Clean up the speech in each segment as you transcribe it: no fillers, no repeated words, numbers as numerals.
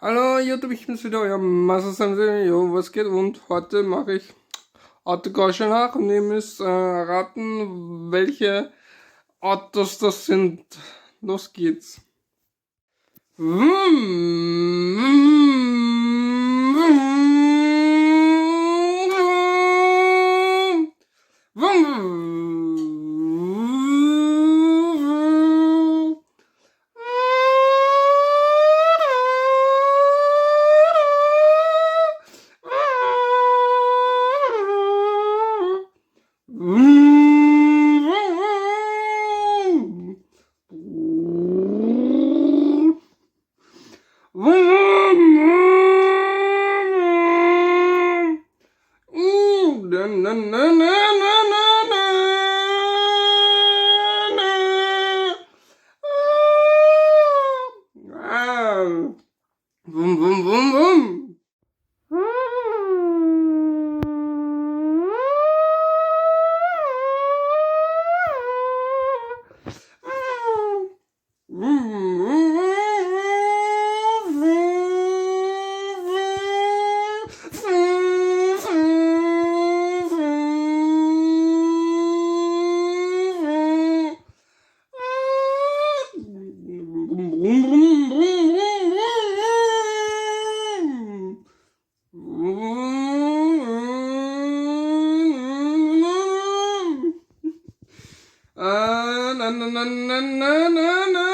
Hallo YouTube, ich bin's wieder, euer Master Sensei. Jo, was geht? Und heute mache ich Autogeräusche nach und ihr müsst raten, welche Autos das sind. Los geht's. Wum, wum, wum, wum. Na, na, na, na, na, na, na.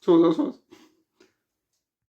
So, das war's.